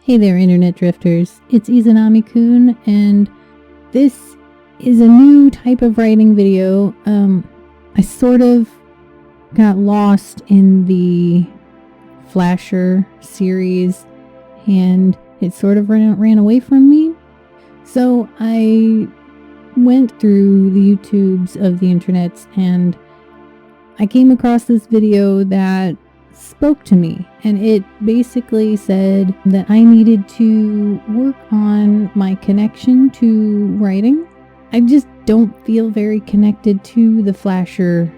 Hey there, Internet Drifters. It's Izanami-kun, and this is a new type of writing video. I sort of got lost in the Flasher series, and it sort of ran away from me. So I went through the YouTubes of the internets, and I came across this video that spoke to me, and it basically said that I needed to work on my connection to writing. I just don't feel very connected to the Flasher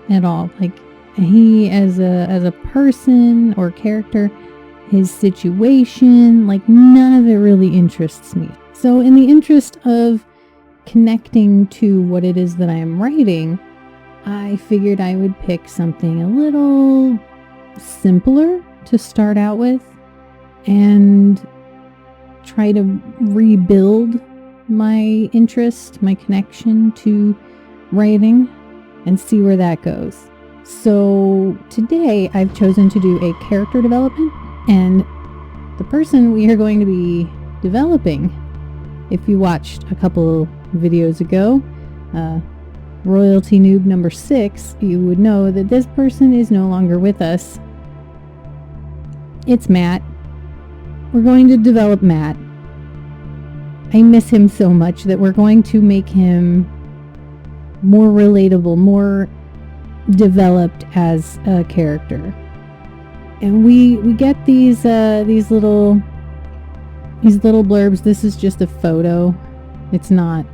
at all. Like, he as a person or character, his situation, like, none of it really interests me. So in the interest of connecting to what it is that I am writing, I figured I would pick something a little simpler to start out with and try to rebuild my interest, my connection to writing, and see where that goes. So today I've chosen to do a character development, and the person we are going to be developing, if you watched a couple videos ago, Royalty Noob number 6, you would know that this person is no longer with us. It's Matt. We're going to develop Matt. I miss him so much that we're going to make him more relatable, more developed as a character. And we get these little blurbs. This is just a photo. It's not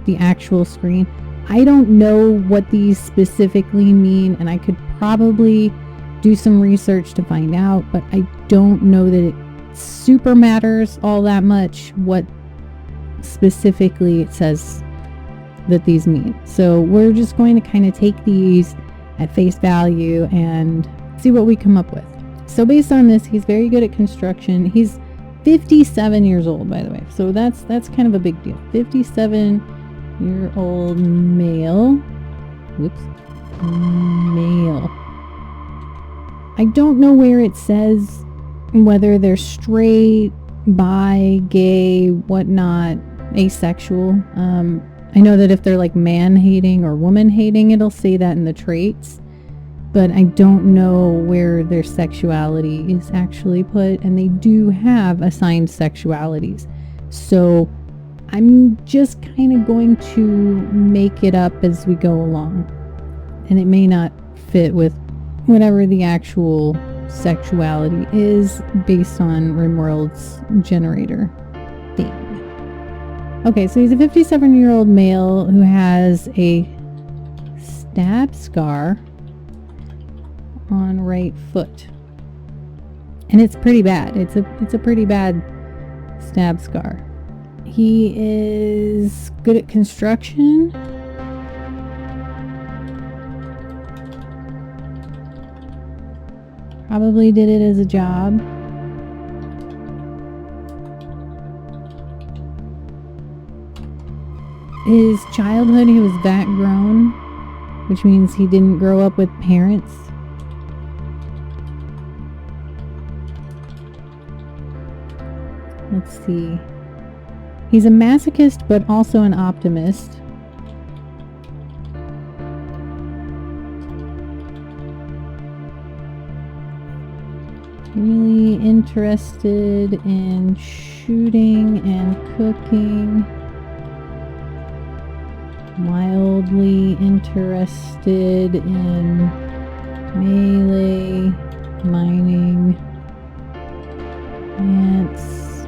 the actual screen. I don't know what these specifically mean, and I could probably do some research to find out, but I don't know that it super matters all that much what specifically it says that these mean. So we're just going to kind of take these at face value and see what we come up with. So based on this, he's very good at construction. He's 57 years old, by the way. So that's kind of a big deal. 57-year-old male. Whoops. Male. I don't know where it says whether they're straight, bi, gay, whatnot, asexual. I know that if they're like man-hating or woman-hating, it'll say that in the traits. But I don't know where their sexuality is actually put, and they do have assigned sexualities. So I'm just kind of going to make it up as we go along. And it may not fit with whatever the actual sexuality is based on RimWorld's generator thing. Okay, so he's a 57-year-old male who has a stab scar on right foot. And it's pretty bad. It's a pretty bad stab scar. He is good at construction. Probably did it as a job. His childhood, he was that grown, which means he didn't grow up with parents. Let's see. He's a masochist, but also an optimist. Really interested in shooting and cooking. Mildly interested in melee, mining, plants,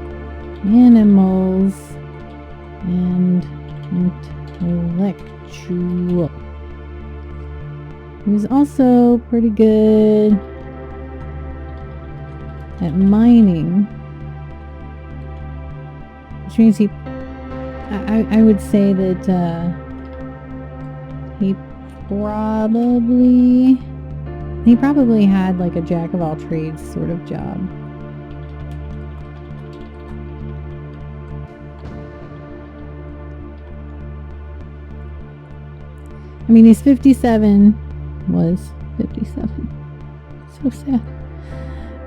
animals, and intellectual. He was also pretty good at mining, which means I would say that he probably had like a jack of all trades sort of job. I mean, he's 57, was 57. So sad.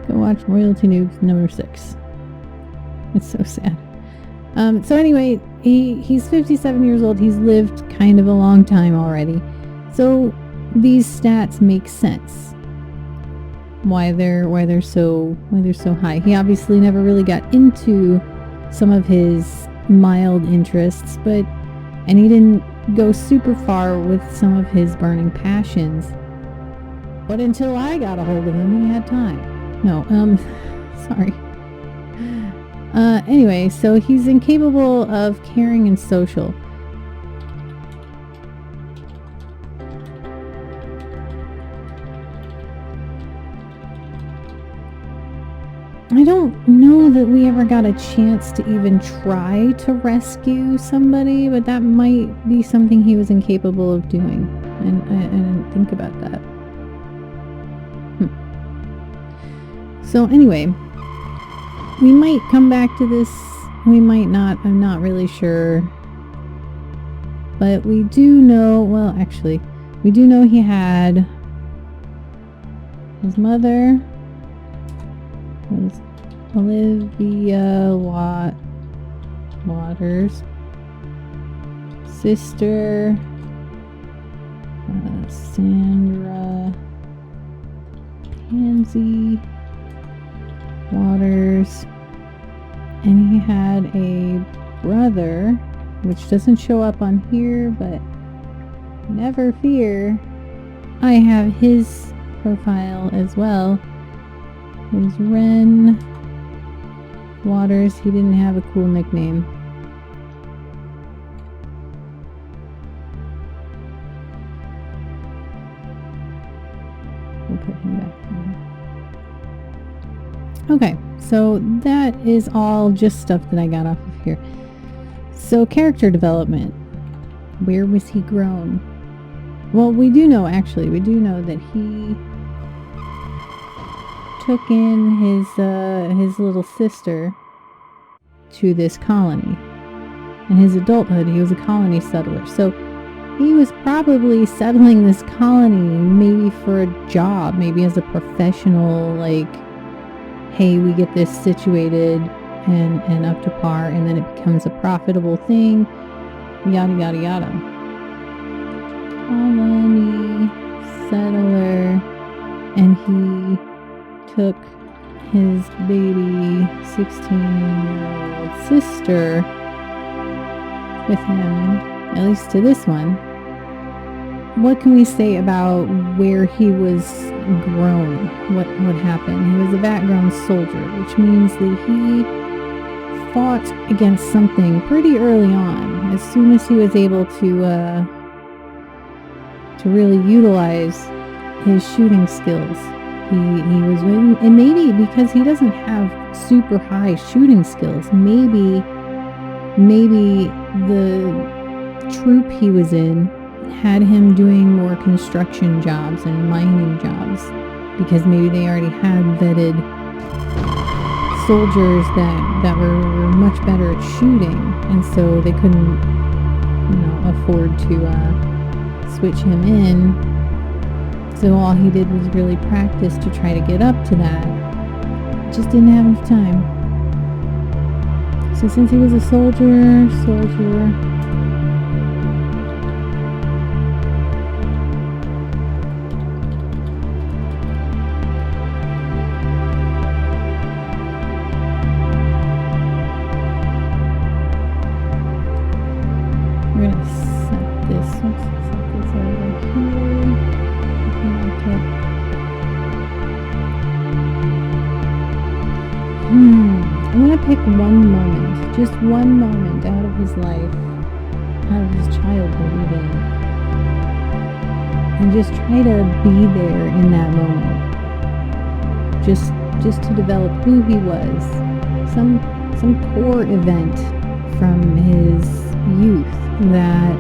Go watch Royalty Noob number 6. It's so sad. So anyway, he's 57 years old. He's lived kind of a long time already. So these stats make sense. Why they're so high. He obviously never really got into some of his mild interests, and he didn't go super far with some of his burning passions. But until I got a hold of him, he had time. No, sorry. Anyway, so he's incapable of caring and social. I don't know that we ever got a chance to even try to rescue somebody, but that might be something he was incapable of doing. And I didn't think about that. So anyway, we might come back to this. We might not. I'm not really sure. But we do know, well, actually, we do know he had his mother was Olivia Waters, sister Sandra Pansy Waters, and he had a brother, which doesn't show up on here, but never fear, I have his profile as well. There's Ren Waters. He didn't have a cool nickname. We'll put him back there. Okay, so that is all just stuff that I got off of here. So character development. Where was he grown? Well, we do know that he took in his little sister to this colony. In his adulthood, he was a colony settler. So he was probably settling this colony maybe for a job, maybe as a professional, like, hey, we get this situated and up to par, and then it becomes a profitable thing, yada yada yada. Colony settler, and he took his baby 16-year-old sister with him, at least to this one. What can we say about where he was grown? What happened? He was a vat-grown soldier, which means that he fought against something pretty early on. As soon as he was able to really utilize his shooting skills, he was in, and maybe because he doesn't have super high shooting skills, maybe the troop he was in had him doing more construction jobs and mining jobs, because maybe they already had vetted soldiers that were much better at shooting, and so they couldn't, afford to switch him in. So all he did was really practice to try to get up to that. Just didn't have enough time. So since he was a soldier. We're gonna set this over here. I'm gonna pick one moment, just one moment out of his life, out of his childhood even, and just try to be there in that moment. Just to develop who he was. Some core event from his youth that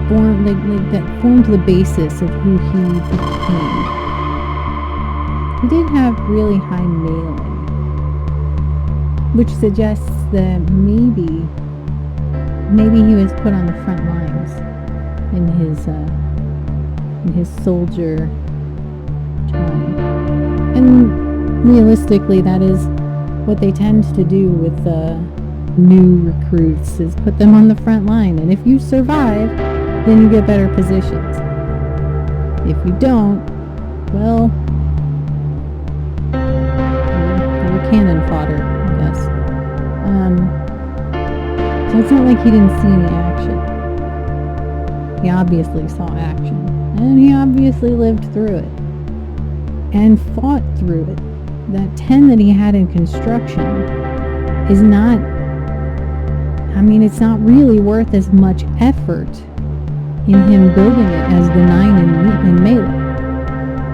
formed the basis of who he became. He did have really high mailing, which suggests that maybe he was put on the front lines in his soldier time. And realistically, that is what they tend to do with the new recruits is put them on the front line, and if you survive, then you get better positions. If you don't, well, you're cannon fodder, I guess. So it's not like he didn't see any action. He obviously saw action, and he obviously lived through it and fought through it. That 10 that he had in construction is not, I mean, it's not really worth as much effort in him building it as the 9 in melee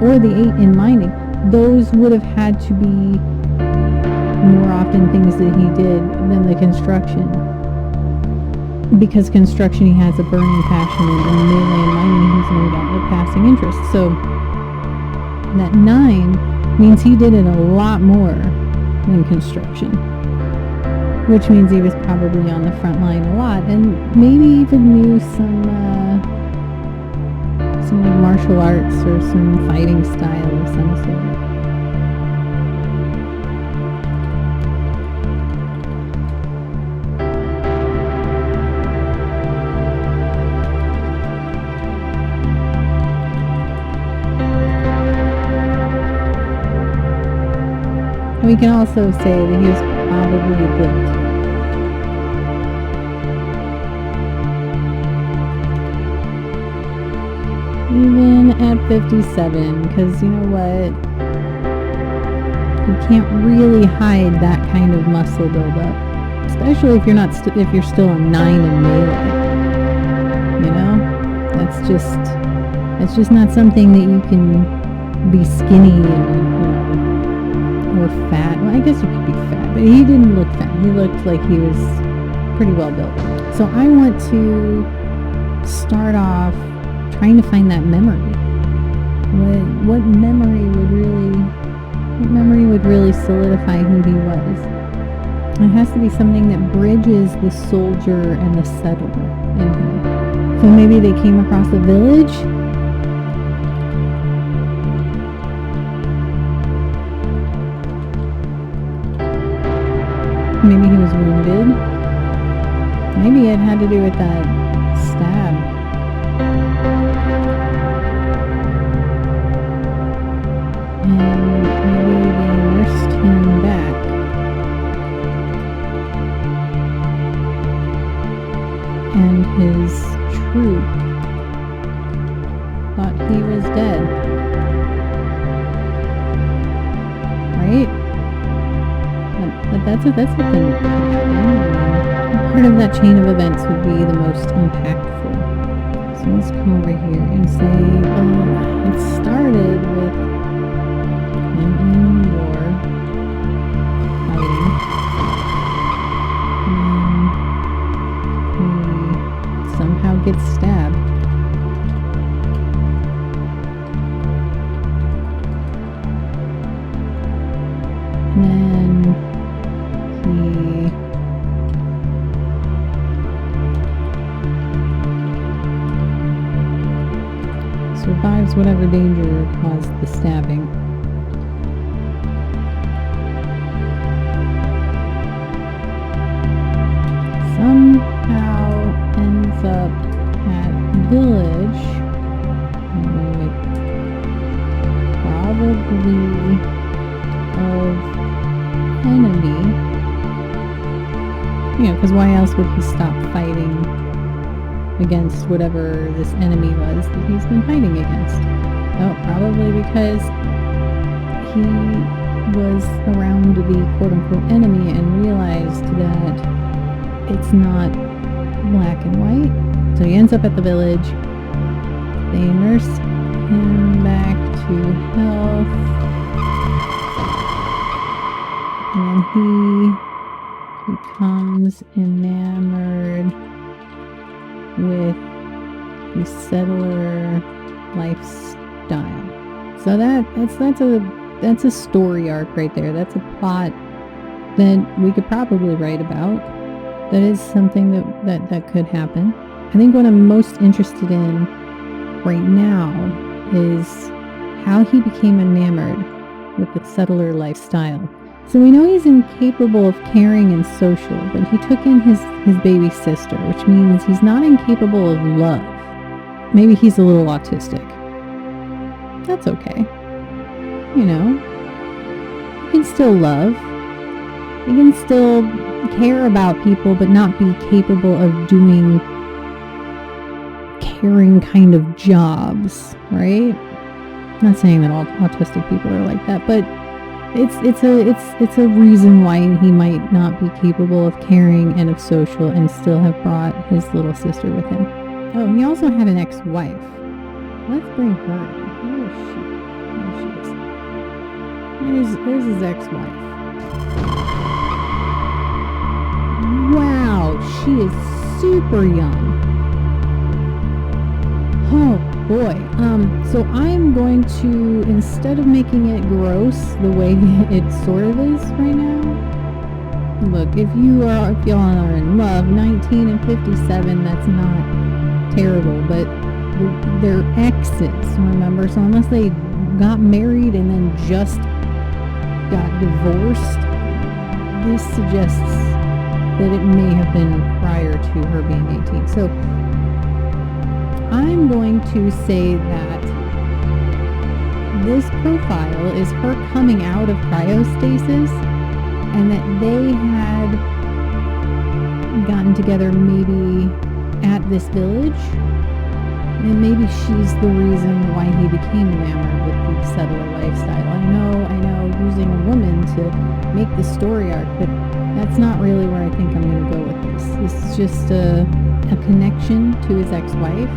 or the 8 in mining. Those would have had to be more often things that he did than the construction, because construction he has a burning passion in, and melee and mining he's only got a passing interest. So that 9 means he did it a lot more than construction, which means he was probably on the front line a lot, and maybe even knew some martial arts or some fighting style of some sort. We can also say that he was probably built. Even at 57, because you know what? You can't really hide that kind of muscle buildup, especially if you're not if you're still a 9 in melee. You know, that's just not something that you can be skinny and, or fat. Well, I guess you could be fat, but he didn't look fat. He looked like he was pretty well built. So I want to start off trying to find that memory. What memory would really solidify who he was? It has to be something that bridges the soldier and the settler in him. So maybe they came across a village. Maybe he was wounded. Maybe it had to do with that stab. And maybe they nursed him back. And his troop thought he was dead. Right? But that's a thing that could happen. Part of that chain of events would be the most impactful. So let's come over here and say, it started with him in war, fighting, and he somehow gets stabbed. And then he survives whatever danger caused the stabbing. Somehow ends up at village with probably of enemy. You know, because why else would he stop fighting against whatever this enemy was that he's been fighting against? Oh, probably because he was around the quote-unquote enemy and realized that it's not black and white. So he ends up at the village. They nurse him back to health. And he becomes enamored with the settler lifestyle. So that's a story arc right there. That's a plot that we could probably write about. That is something that could happen. I think what I'm most interested in right now is how he became enamored with the settler lifestyle. So we know he's incapable of caring and social, but he took in his baby sister, which means he's not incapable of love. Maybe he's a little autistic. That's okay. You know, he can still love. He can still care about people, but not be capable of doing caring kind of jobs, right? I'm not saying that all autistic people are like that, but it's a reason why he might not be capable of caring and of social and still have brought his little sister with him. Oh, he also had an ex-wife. Let's bring her in. Where is she? There she is. There's his ex-wife. Wow, she is super young. Oh boy. So I'm going to, instead of making it gross the way it sort of is right now, look, if y'all are in love, 19 and 57, that's not terrible, but they're exes, remember? So unless they got married and then just got divorced, this suggests that it may have been prior to her being 18. So I'm going to say that this profile is her coming out of cryostasis and that they had gotten together maybe at this village, and maybe she's the reason why he became enamored with the settler lifestyle. I know, using a woman to make the story arc, but that's not really where I think I'm going to go with this. This is just a connection to his ex-wife,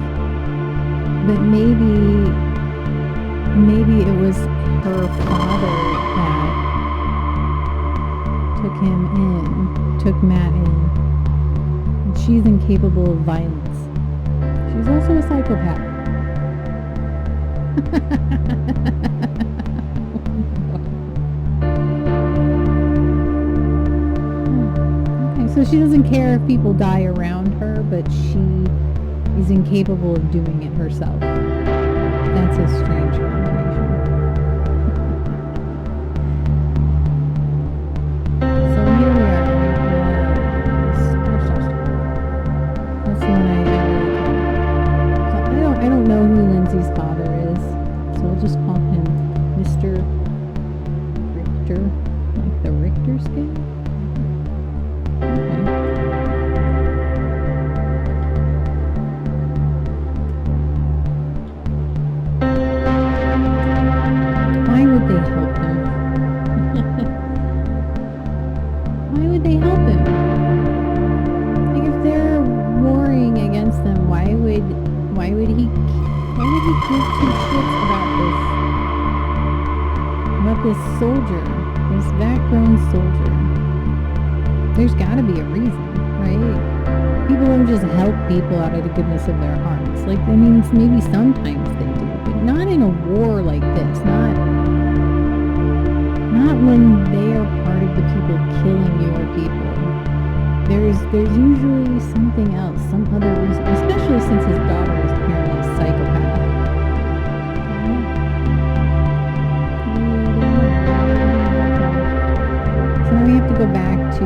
but maybe it was her father that took Matt in. And she's incapable of violence. She's also a psychopath. Okay, so she doesn't care if people die around her, but she is incapable of doing it herself. That's a strange combination. So here we are. That's the one I really care. So I don't know who Lindsay's father is, so I'll just call him Mr. Richter, like the Richter scale. Okay. Why would they help him? Why would they help him? Like, if they're warring against them, why would he give two shits about this soldier, this vat-grown soldier? There's gotta be a reason, right? People don't just help people out of the goodness of their hearts. Like, I mean, maybe sometimes they do, but not in a war like this. Not when they are part of the people killing your people. There's usually something else, some other reason, especially since his daughter is apparently a psychopath. So now we have to go back to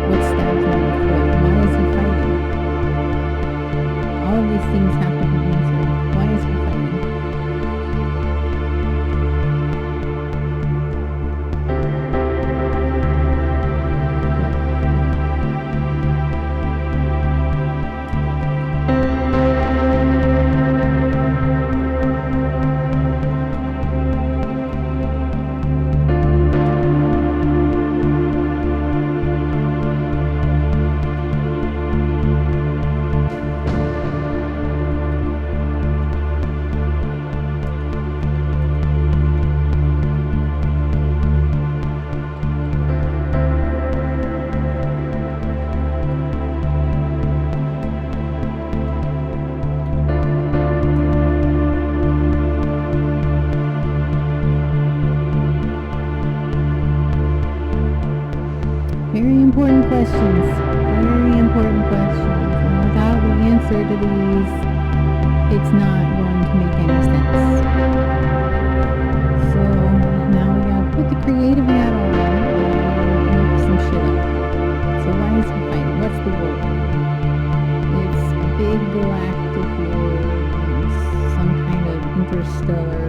what stabbed him in the foot. Why is he fighting? All of these things have to be answered. Why is he fighting? Very important questions. Very important questions. And without the answer to these, it's not going to make any sense. So now we gotta put the creative hat on. big galactic wars, some kind of interstellar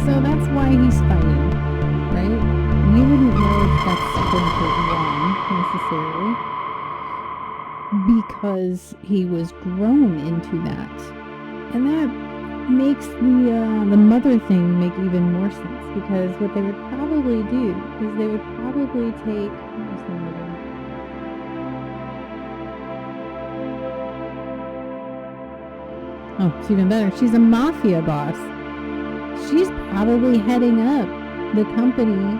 So that's why he's fighting, right? We wouldn't know if that's quote-unquote wrong, necessarily, because he was grown into that. And that makes the mother thing make even more sense, because what they would probably do is they would probably take... Where's the mother? Oh, it's even better. She's a mafia boss. She's probably heading up the company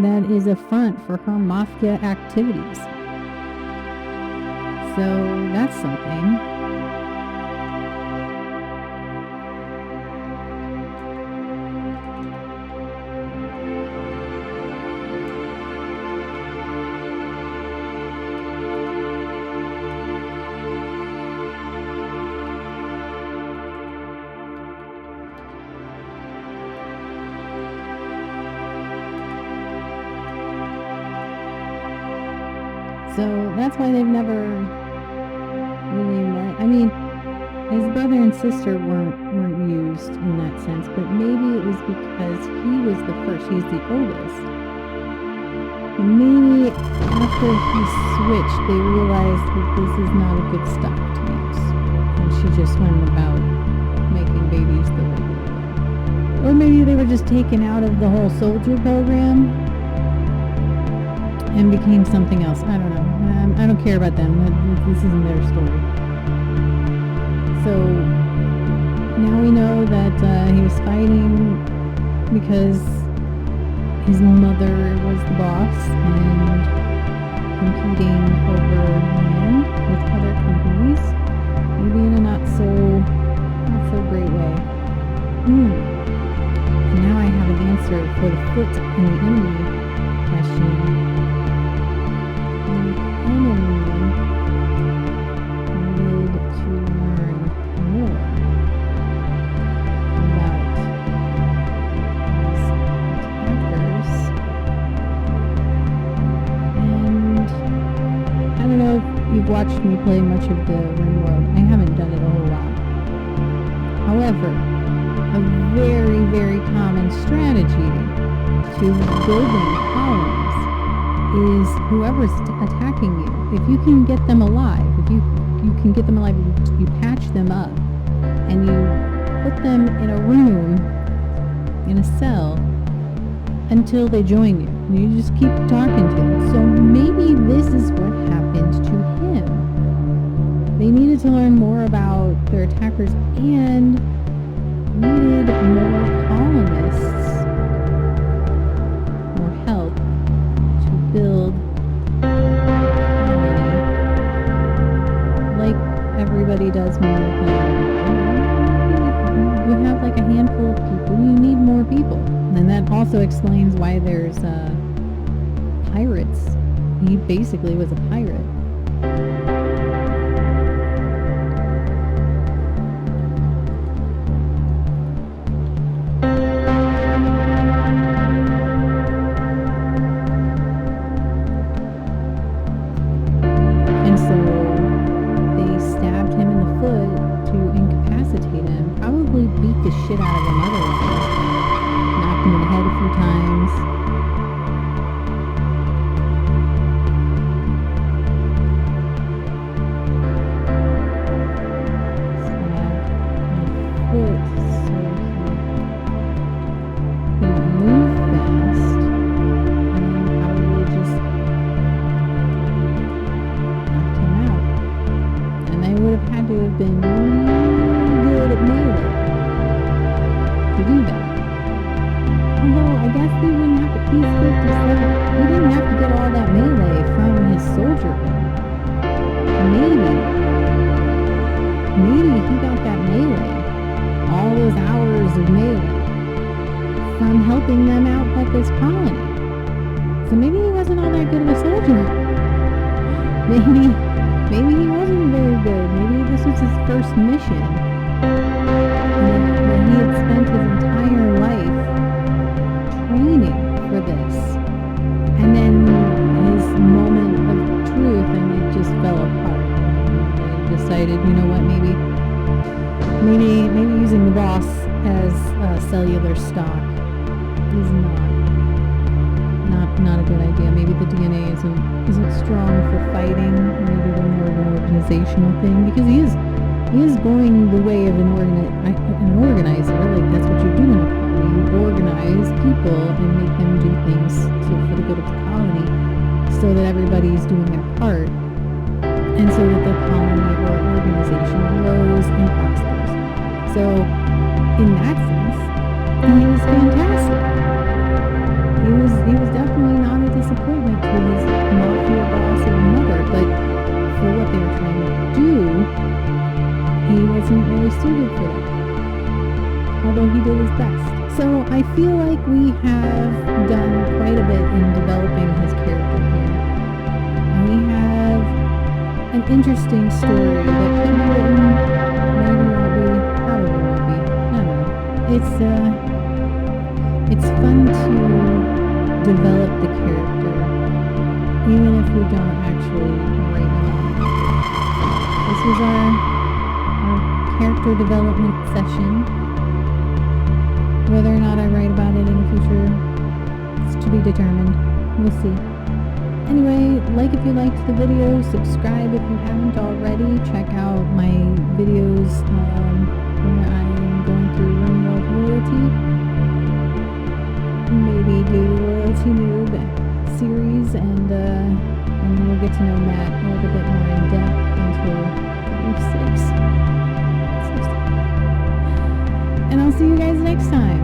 that is a front for her mafia activities. So that's something. So that's why they've never really met. I mean, his brother and sister weren't used in that sense, but maybe it was because he was the first. He's the oldest. And maybe after he switched, they realized that this is not a good stock to use. And she just went about making babies the regular way. Or maybe they were just taken out of the whole soldier program and became something else. I don't know. I don't care about them. This isn't their story. So now we know that he was fighting because his mother was the boss and competing over land with other companies, maybe in a not so great way. And now I have an answer for the foot and the enemy question. You've watched me play much of the Ring World. I haven't done it a whole lot. However, a very, very common strategy to building colonies is whoever's attacking you. If you can get them alive, if you can get them alive, you patch them up and you put them in a room, in a cell, until they join you. And you just keep talking to them. So maybe this is what happened to him. They needed to learn more about their attackers and needed more colonists, more help to build a colony. Like everybody does when you're playing. You have like a handful of people, you need more people. And that also explains why there's pirates. He basically was a pirate. times. Had to have been really good at melee to do that. Although I guess he wouldn't have to, he's 57, he didn't have to get all that melee from his soldier. Maybe he got that melee, all those hours of melee, from helping them out at this colony. So maybe he wasn't all that good of a soldier. Maybe he wasn't very good. Maybe this was his first mission. And he had spent his entire life training for this. And then his moment of truth, and it just fell apart. And they decided, you know what, maybe using the boss as cellular stock is not a good idea. Maybe the DNA isn't strong for fighting. Maybe they're more of an organizational thing, because he is going the way of an organizer. Like, that's what you do in a colony. You organize people and make them do things for the good of the colony, so that everybody's doing their part, and so that the colony or organization grows and prospers. So, in that sense, he was fantastic. He was definitely not a disappointment to his mafia boss and mother, but for what they were trying to do, he wasn't really suited for it, although he did his best. So I feel like we have done quite a bit in developing his character here, and we have an interesting story that could be written, maybe won't be, probably won't be, I don't know. It's fun to develop the character, even if we don't actually write it. This was our character development session. Whether or not I write about it in the future, it's to be determined. We'll see. Anyway, like if you liked the video, subscribe if you haven't already. Check out my videos where I am going through RimWorld Royalty. Maybe do the Royalty Noob series, and we'll get to know Matt a little bit more in depth until week 6. And I'll see you guys next time.